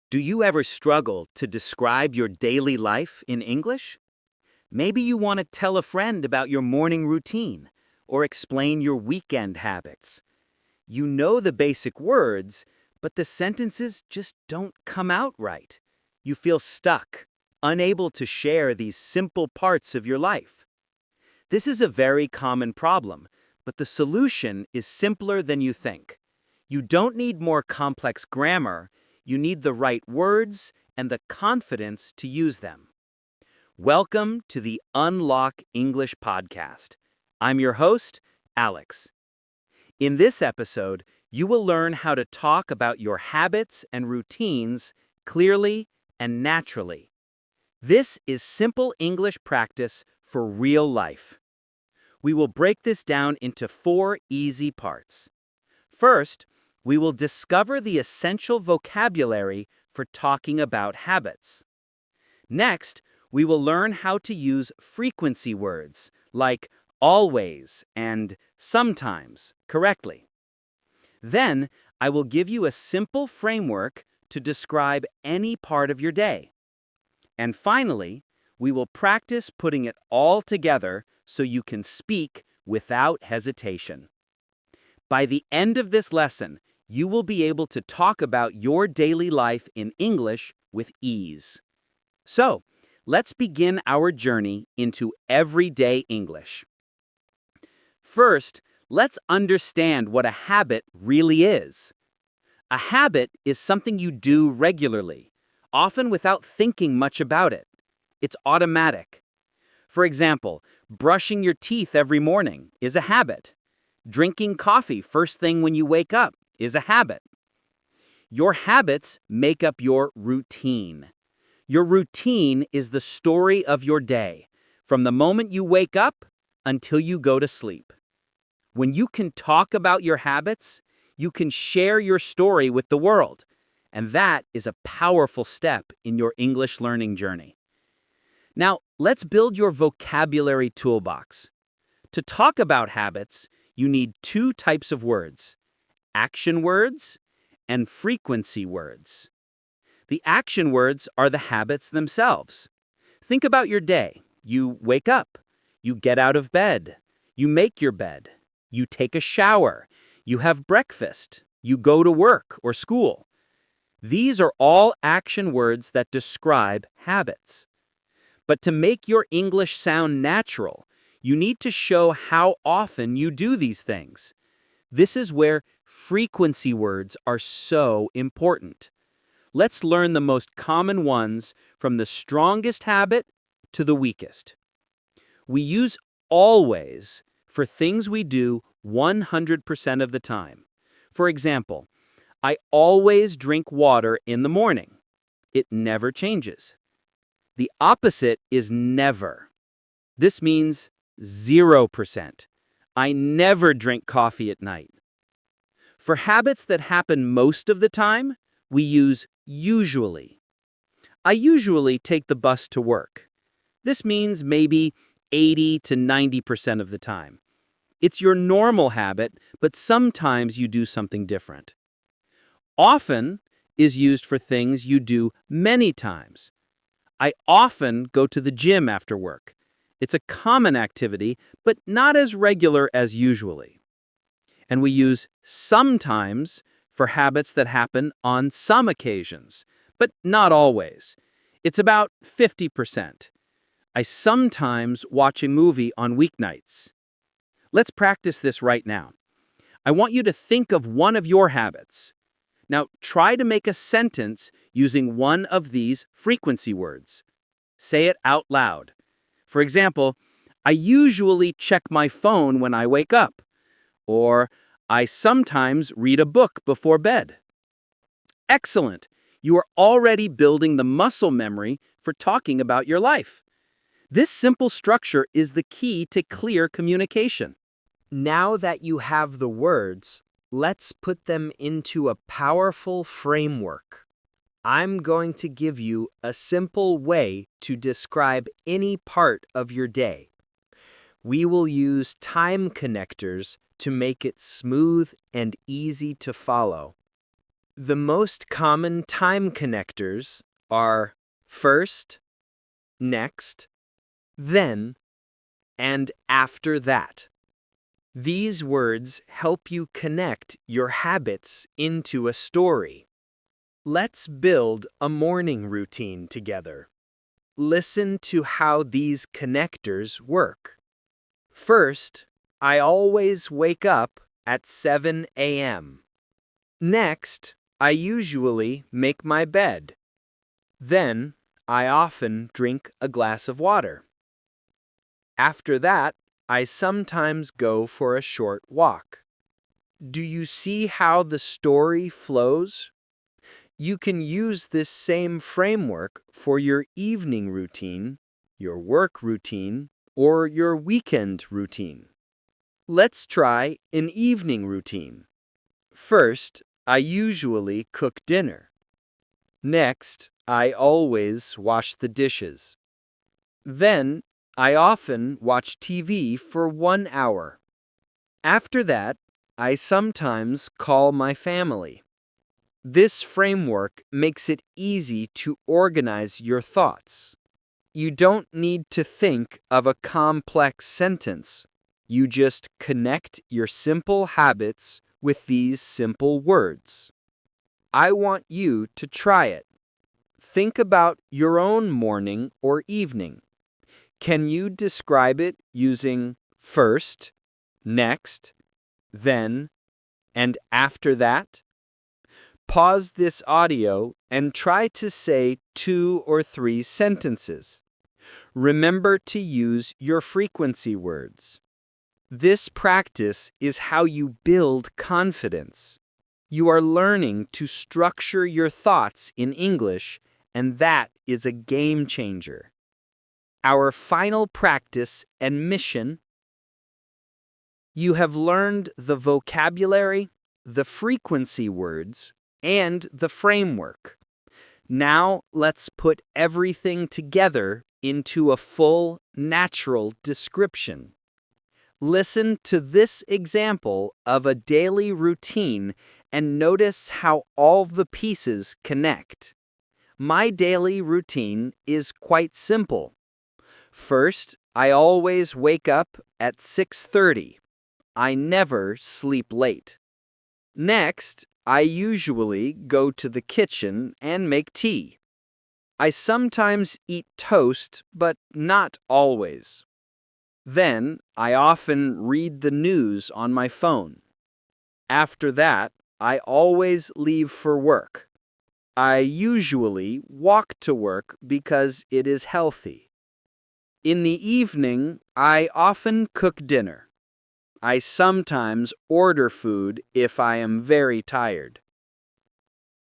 Do you ever struggle to describe your daily life in English? Maybe you want to tell a friend about your morning routine or explain your weekend habits. You know the basic words, but the sentences just don't come out right. You feel stuck, unable to share these simple parts of your life. This is a very common problem, but the solution is simpler than you think. You don't need more complex grammar, you need the right words and the confidence to use them. Welcome to the Unlock English podcast. I'm your host, Alex. In this episode, you will learn how to talk about your habits and routines clearly and naturally. This is simple English practice for real life. We will break this down into 4 easy parts. First, we will discover the essential vocabulary for talking about habits. Next, we will learn how to use frequency words like always and sometimes correctly. Then, I will give you a simple framework to describe any part of your day. And finally, we will practice putting it all together so you can speak without hesitation. By the end of this lesson, you will be able to talk about your daily life in English with ease. So, let's begin our journey into everyday English. First, let's understand what a habit really is. A habit is something you do regularly, often without thinking much about it. It's automatic. For example, brushing your teeth every morning is a habit. Drinking coffee first thing when you wake up is a habit. Your habits make up your routine. Your routine is the story of your day, from the moment you wake up until you go to sleep. When you can talk about your habits, you can share your story with the world, and that is a powerful step in your English learning journey. Now, let's build your vocabulary toolbox. To talk about habits, you need 2 types of words: action words and frequency words. The action words are the habits themselves. Think about your day. You wake up, you get out of bed, you make your bed, you take a shower, you have breakfast, you go to work or school. These are all action words that describe habits. But to make your English sound natural, you need to show how often you do these things. This is where frequency words are so important. Let's learn the most common ones from the strongest habit to the weakest. We use always for things we do 100% of the time. For example, I always drink water in the morning. It never changes. The opposite is never. This means 0%. I never drink coffee at night. For habits that happen most of the time, we use usually. I usually take the bus to work. This means maybe 80 to 90% of the time. It's your normal habit, but sometimes you do something different. Often is used for things you do many times. I often go to the gym after work. It's a common activity, but not as regular as usually. And we use sometimes for habits that happen on some occasions, but not always. It's about 50%. I sometimes watch a movie on weeknights. Let's practice this right now. I want you to think of one of your habits. Now, try to make a sentence using one of these frequency words. Say it out loud. For example, I usually check my phone when I wake up. Or, I sometimes read a book before bed. Excellent! You are already building the muscle memory for talking about your life. This simple structure is the key to clear communication. Now that you have the words, let's put them into a powerful framework. I'm going to give you a simple way to describe any part of your day. We will use time connectors to make it smooth and easy to follow. The most common time connectors are first, next, then, and after that. These words help you connect your habits into a story. Let's build a morning routine together. Listen to how these connectors work. First, I always wake up at 7 a.m. Next, I usually make my bed. Then, I often drink a glass of water. After that, I sometimes go for a short walk. Do you see how the story flows? You can use this same framework for your evening routine, your work routine, or your weekend routine. Let's try an evening routine. First, I usually cook dinner. Next, I always wash the dishes. Then, I often watch TV for 1 hour. After that, I sometimes call my family. This framework makes it easy to organize your thoughts. You don't need to think of a complex sentence. You just connect your simple habits with these simple words. I want you to try it. Think about your own morning or evening. Can you describe it using first, next, then, and after that? Pause this audio and try to say 2 or 3 sentences. Remember to use your frequency words. This practice is how you build confidence. You are learning to structure your thoughts in English, and that is a game changer. Our final practice and mission: you have learned the vocabulary, the frequency words, and the framework. Now let's put everything together into a full, natural description. Listen to this example of a daily routine and notice how all the pieces connect. My daily routine is quite simple. First, I always wake up at 6:30. I never sleep late. Next, I usually go to the kitchen and make tea. I sometimes eat toast, but not always. Then, I often read the news on my phone. After that, I always leave for work. I usually walk to work because it is healthy. In the evening, I often cook dinner. I sometimes order food if I am very tired.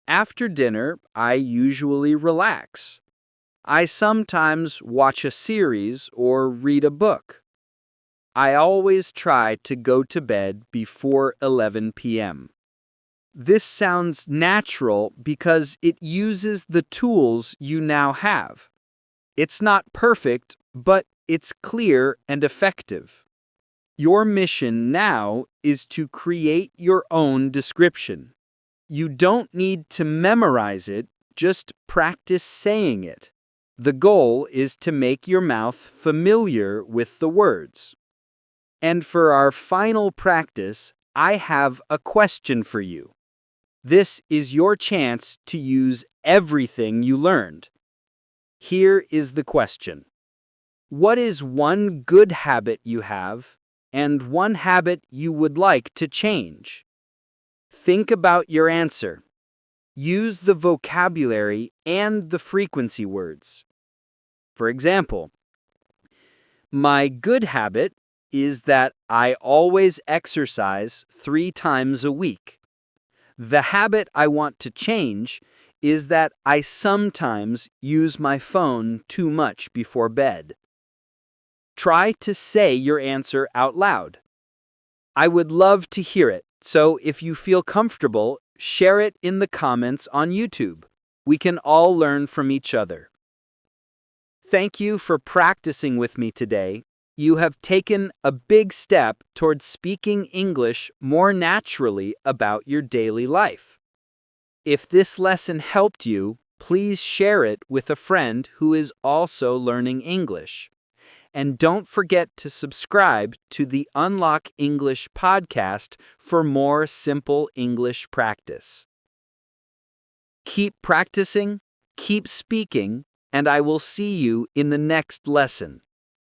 After dinner, I usually relax. I sometimes watch a series or read a book. I always try to go to bed before 11 p.m. This sounds natural because it uses the tools you now have. It's not perfect, but it's clear and effective. Your mission now is to create your own description. You don't need to memorize it, just practice saying it. The goal is to make your mouth familiar with the words. And for our final practice, I have a question for you. This is your chance to use everything you learned. Here is the question. What is one good habit you have and one habit you would like to change? Think about your answer. Use the vocabulary and the frequency words. For example, my good habit is that I always exercise 3 times a week. The habit I want to change is that I sometimes use my phone too much before bed. Try to say your answer out loud. I would love to hear it, so if you feel comfortable, share it in the comments on YouTube. We can all learn from each other. Thank you for practicing with me today. You have taken a big step towards speaking English more naturally about your daily life. If this lesson helped you, please share it with a friend who is also learning English. And don't forget to subscribe to the Unlock English podcast for more simple English practice. Keep practicing, keep speaking, and I will see you in the next lesson.